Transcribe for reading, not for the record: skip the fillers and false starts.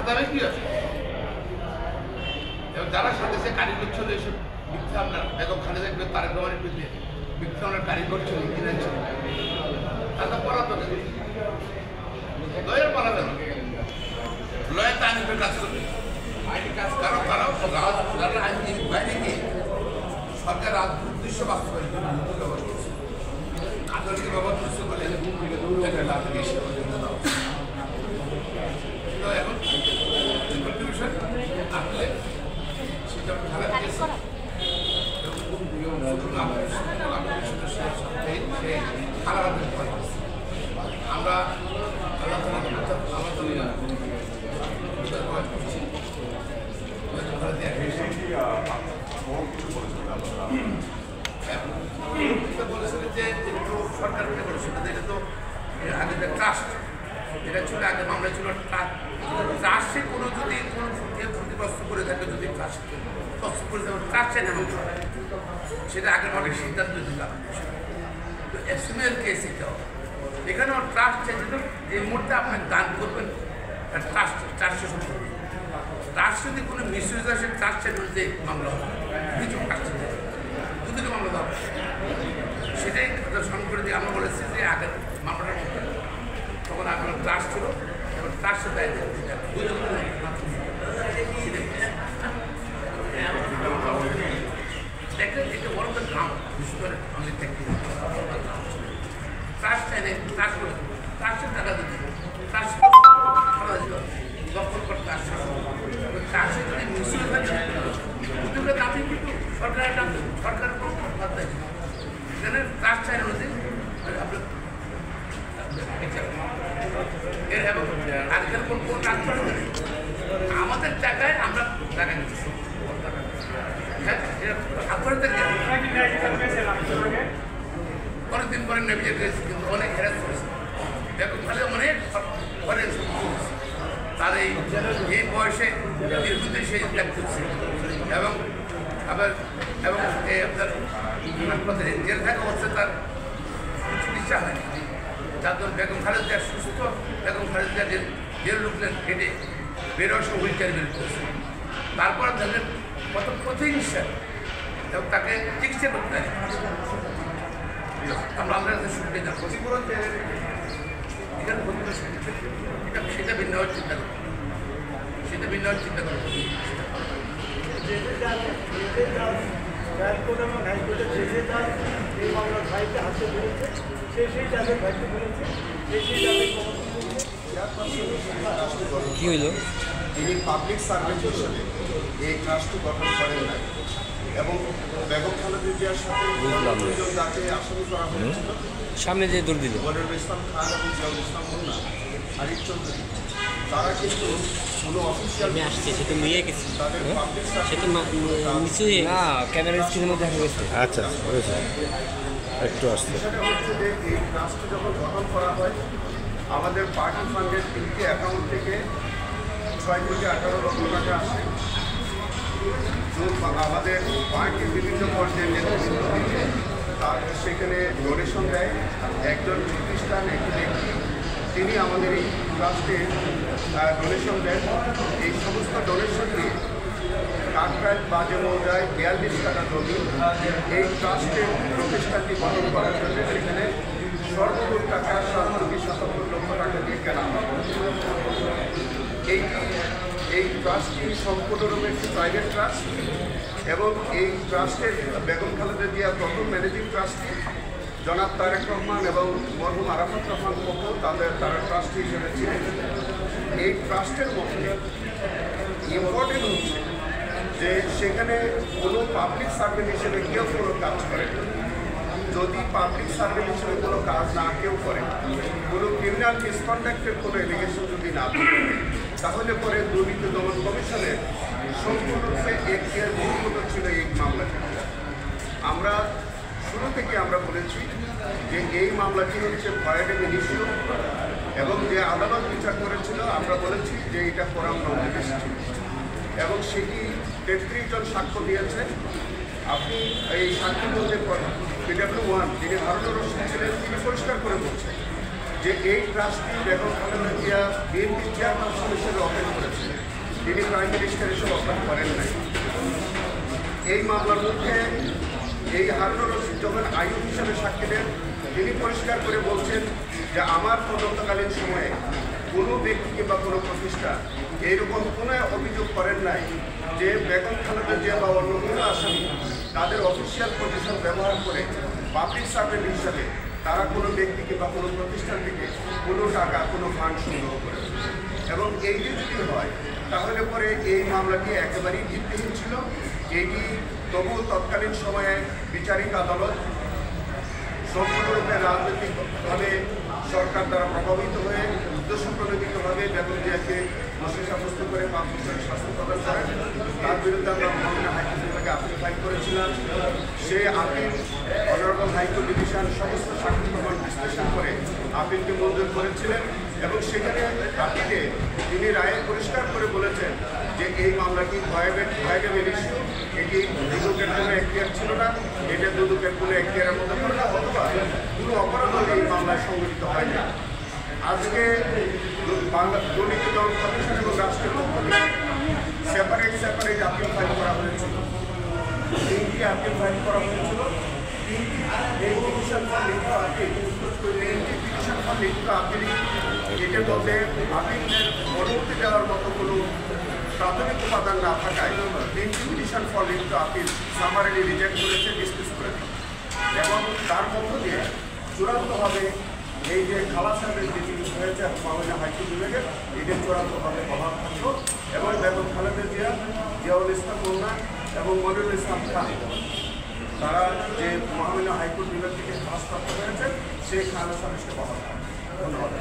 দামে কি আছে এবং যারা সাথে সে কারিগর ছিল এসব মিথ্যা আপনার বেগম খালেদা জিয়া তারেক রহমানের বিরুদ্ধে মিথ্যা আপনার কারিগর ছিল ইঞ্জিনিয়ার ছিল তারা পড়াতো না লয়ের পড়াবে না লয়ের আইনের কাজ করবে আইনি কাজ কারণ তারাও যারা আইনজীবীর বাইরে গিয়ে সরকার উদ্দেশ্য বাস্তবায়ন আদালতের ব্যবহার করছে বলে এখন কন্ট্রিবিউশন আসলে সেটা খারাপ গেছে আমরা বলেছিলেন যে সরকার বলেছিল এটা তো আগে ট্রাস্ট এটা ছিল আগে মামলা ছিল ট্রাস্টে কোনো যদি কোনো ক্ষতিগ্রস্ত করে থাকে যদি ট্রাস্টকে কষ্ট করে থাকে ট্রাস্টে নেমে সেটা আগের অনেক সিদ্ধান্ত দিলাম তো এসএমএল কেস এটাও এখানেও ট্রাস্ট চাইছিল যে মুহূর্তে আপনি দান করবেন ট্রাস্টের সম্পর্কে ট্রাস্ট যদি কোনো মিসইউজ আসে ট্রাস্টের বিরুদ্ধে মামলা হবে কিছু ট্রাস্টের দুদিকে মামলা দেওয়া হবে সেটাই স্মরণ করে দিয়ে আমরা বলেছি যে আগের মামলাটার মধ্যে তখন আপনার ট্রাস্ট ছিল এবং ট্রাস্টের দায়িত্ব দেখলেন এটা বড় গ্রাম বিশেষ করে অনেক ট্রাস্ট চাইলে ট্রাস্ট করে ট্রাস্টের টাকা দিতে ট্রাস্ট দখল করে ট্রাস্ট ট্রাস্টে যদি মিসইউজ হচ্ছে উদ্যোগের দামে কিন্তু সরকারের দাম সরকারের কোনো বাদ দেয় এখানে ট্রাস্ট চাইলে হচ্ছে এবং আজকের কোন ট্রান্সফার আমাদের টাকায় আমরা টাকা নিচ্ছি অনেকদিন পরে নেমে গেছে কিন্তু অনেক হেরাস করেছে দেখুন তাহলে অনেক অনেক তার এই বয়সে দীর্ঘদিন সে ত্যাগ করছে এবং আবার এবং আপনার জেল থাকা হচ্ছে তার চিকিৎসা হয়নি যার জন্য বেগম খালেদা জিয়া সুস্থ বেগম খালেদা জিয়া জেল ঢুকলেন হেঁটে বেরোয় সে হুইল চেয়ার বের করেছে তারপর দেখলেন কত প্রতিহিংসা এবং তাকে চিকিৎসা করতে হয় আমরা কাছে শুনতে যাবো এখানে এটা সেটা ভিন্নভাবে চিন্তা করবো সেটা ভিন্নভাবে চিন্তা করবো কি হইল তিনি পাবলিক সার্ভেন্ট হিসেবে এই ট্রাস্টটি গঠন করেন নাই এবং বেগম খালেদা জিয়ার সাথে দুজন যাকে আসামি করা হয়েছিল সামনে যে দৌড় দিল মনিরুল ইসলাম খান এবং জিয়াউল ইসলাম মুন্না আরিফ চৌধুরী তারা কিন্তু কোনো অফিসিয়াল আসছে সে তো নিয়ে গেছে তাদের পাবলিক সে তো নিচে না ক্যামেরা স্ক্রিনের মধ্যে দেখা গেছে আচ্ছা একটু আসছে বিষয়টা হচ্ছে যে এই ট্রাস্টটি যখন গঠন করা হয় আমাদের পার্টি ফান্ডের 3টি অ্যাকাউন্ট থেকে 6 কোটি 18 লক্ষ টাকা আসে আমাদের পার্টির বিভিন্ন পর্যায়ের নেতৃবৃন্দ তার সেখানে ডোনেশন দেয় একজন প্রতিষ্ঠান একটি ব্যক্তি তিনি আমাদের এই ট্রাস্টে ডোনেশন দেন এই সমস্ত ডোনেশন দিয়ে কাকরাইল বাজে মৌজায় 42 কাঠা জমি এই ট্রাস্টের প্রতিষ্ঠানটি গঠন করার জন্য সেখানে সর্বোচ্চ টাকা 7 লক্ষ টাকা দিয়ে কেনা হয় এই ট্রাস্টটি সম্পূর্ণরূপে একটি প্রাইভেট ট্রাস্ট এবং এই ট্রাস্টের বেগম খালেদা জিয়া প্রথম ম্যানেজিং ট্রাস্টি জনাব তারেক রহমান এবং মরহুম আরাফাত রহমান পক্ষ তারা ট্রাস্টি হিসেবে ছিলেন এই ট্রাস্টের মধ্যে ইম্পর্টেন্ট হচ্ছে যে সেখানে কোনো পাবলিক সার্ভেন্ট হিসেবে কেউ কোনো কাজ করে যদি পাবলিক সার্ভেন্ট হিসেবে কোনো কাজ না কেউ করে কোনো ক্রিমিনাল মিসকন্ডাক্টের কোনো এলিগেশন যদি না থাকে তাহলে পরে দুর্নীতি দমন কমিশনের সম্পূর্ণরূপে এখতিয়ার বহির্ভূত ছিল এই মামলাটি আমরা শুরু থেকে আমরা বলেছি যে এই মামলাটি হচ্ছে ভয়াডেম ইস্যু এবং যে আদালত বিচার করেছিল আমরা বলেছি যে এটা ফোরাম নমিনেস ছিল এবং সেটি 33 জন সাক্ষ্য দিয়েছে আপনি এই সাক্ষ্যের মধ্যে PW1 যিনি হারুনুর রশিদ ছিলেন তিনি পরিষ্কার করে বলছেন যে এই ট্রাস্টটি বেগম খালেদা জিয়া বিএনপি চেয়ারপারসন হিসেবে অপেক্ষা করেছিলেন তিনি প্রাইম মিনিস্টার হিসেবে অফার করেন নাই। এই মামলার মধ্যে এই হারুনুর রশিদ যখন আইন হিসেবে সাক্ষী দেন, তিনি পরিষ্কার করে বলছেন যে আমার তদন্তকালীন সময়ে কোনো ব্যক্তি কিংবা কোনো প্রতিষ্ঠান এইরকম কোনো অভিযোগ করেন নাই যে বেগম খালেদা জিয়া বা অন্য কোনো আসামি তাদের অফিসিয়াল পজিশন ব্যবহার করে পাবলিক সার্ভেন্ট হিসাবে তারা কোনো ব্যক্তি কিংবা কোনো প্রতিষ্ঠান থেকে কোনো টাকা কোনো ফান্ড সংগ্রহ করে। এবং এই যে যদি হয় তাহলে পরে এই মামলাটি একেবারেই ভিত্তিহীন ছিল। এটি তবু তৎকালীন সময়ে বিচারিক আদালত সম্পূর্ণরূপে রাজনৈতিকভাবে সরকার দ্বারা প্রভাবিত হয়ে উদ্দেশ্য প্রণোদিতভাবে বেগম জিয়াকে দোষী সাব্যস্ত করে 5 বছরের শাস্তি প্রদান করেন। তার বিরুদ্ধে আমরা মামলা হাইকোর্টে আপিল ফাইল করেছিলাম। সে আপিল অনারেবল হাইকোর্ট ডিভিশন সমস্ত সাক্ষী প্রমাণ বিশ্লেষণ করে আপিলকে মঞ্জুর করেছিলেন এবং সেখানে আপিলে তিনি রায়ে পরিষ্কার করে বলেছেন যে এই মামলাটি ভয়েবেল ইস্যু, এটি দুদকের কোনো এখতিয়ার ছিল না, এটা দুদকের কোনো এখতিয়ারের মধ্যে পড়ে না, অথবা কোনো অপরাধ এই মামলায় সংগঠিত হয় না। আজকে দুর্নীতি দমন কমিশন এবং রাষ্ট্রের পক্ষ থেকে সেপারেট আপিল ফাইল করা হয়েছিল। 3টি আপিল ফাইল করা হয়েছিল। 3টি এই পিটিশন ফর লিখিত আপিল, 3টি পিটিশন ফর লিখিত আপিল, এটার মধ্যে আপিলের অনুমতি দেওয়ার মতো কোনো প্রাথমিক উপাদান না থাকায় 3টি পিটিশন ফর লিখিত আপিল সামারিলি রিজেক্ট করেছে, ডিসমিস করেছে। এবং তার মধ্য দিয়ে চূড়ান্তভাবে এই যে খালাস সাহেবের যে জিনিস হয়েছে মামলা হাইকোর্ট বিভাগের, এটা চূড়ান্তভাবে বহাল থাকলো এবং বেগম খালেদা জিয়া, জিয়াউল ইসলাম মোল্লা এবং মনিরুল ইসলাম খান তারা যে মহামান্য হাইকোর্ট বিভাগ থেকে খালাস প্রাপ্ত হয়েছে সেই খালাস সালিসকে বহাল থাকবে। ধন্যবাদ।